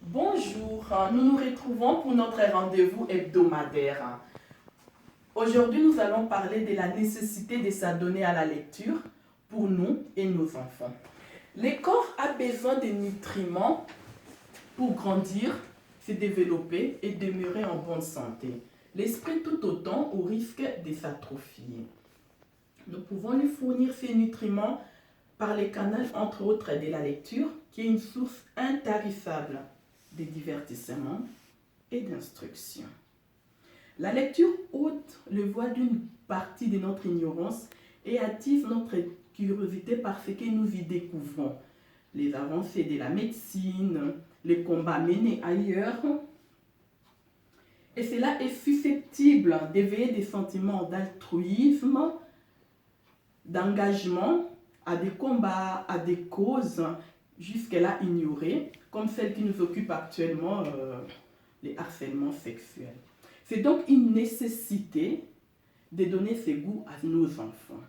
Bonjour, nous nous retrouvons pour notre rendez-vous hebdomadaire. Aujourd'hui, nous allons parler de la nécessité de s'adonner à la lecture pour nous et nos enfants. Le corps a besoin de nutriments pour grandir, se développer et demeurer en bonne santé. L'esprit tout autant au risque de s'atrophier. Nous pouvons lui fournir ces nutriments par les canaux, entre autres, de la lecture, qui est une source intarissable de divertissement et d'instruction. La lecture ôte le voile d'une partie de notre ignorance et attise notre curiosité par ce que nous y découvrons. Les avancées de la médecine, les combats menés ailleurs. Et cela est susceptible d'éveiller des sentiments d'altruisme, d'engagement à des combats, à des causes jusque-là ignorées, comme celle qui nous occupe actuellement, les harcèlements sexuels. C'est donc une nécessité de donner ce goût à nos enfants.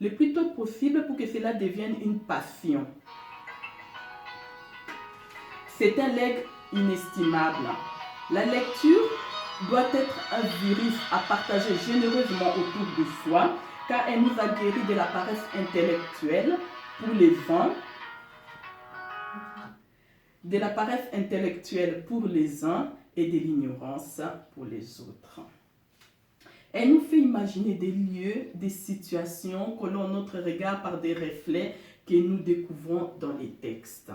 Le plus tôt possible pour que cela devienne une passion. C'est un legs inestimable. La lecture doit être un virus à partager généreusement autour de soi, car elle nous a guéri de la paresse intellectuelle pour les uns, de la paresse intellectuelle pour les uns et de l'ignorance pour les autres. Elle nous fait imaginer des lieux, des situations, collons notre regard par des reflets que nous découvrons dans les textes.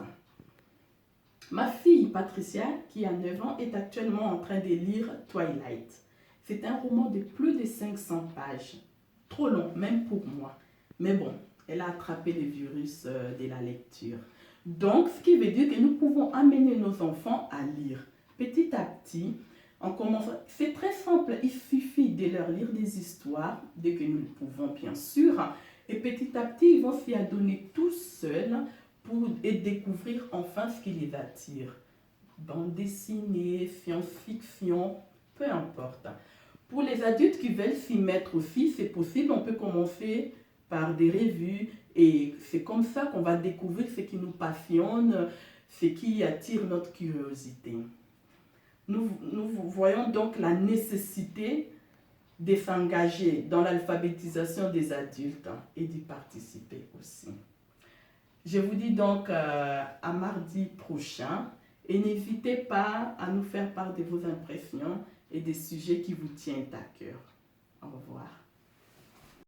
Ma fille Patricia, qui a 9 ans, est actuellement en train de lire Twilight. C'est un roman de plus de 500 pages. Trop long, même pour moi. Mais bon, elle a attrapé le virus de la lecture. Donc, ce qui veut dire que nous pouvons amener nos enfants à lire. Petit à petit, en commençant, c'est très simple, il suffit de leur lire des histoires, dès que nous le pouvons bien sûr, et petit à petit, ils vont s'y adonner tout seuls pour découvrir enfin ce qui les attire. Bande dessinée, science-fiction, peu importe. Pour les adultes qui veulent s'y mettre aussi, c'est possible, on peut commencer par des revues et c'est comme ça qu'on va découvrir ce qui nous passionne, ce qui attire notre curiosité. Nous voyons donc la nécessité de s'engager dans l'alphabétisation des adultes et d'y participer aussi. Je vous dis donc à mardi prochain et n'hésitez pas à nous faire part de vos impressions et des sujets qui vous tiennent à cœur. Au revoir.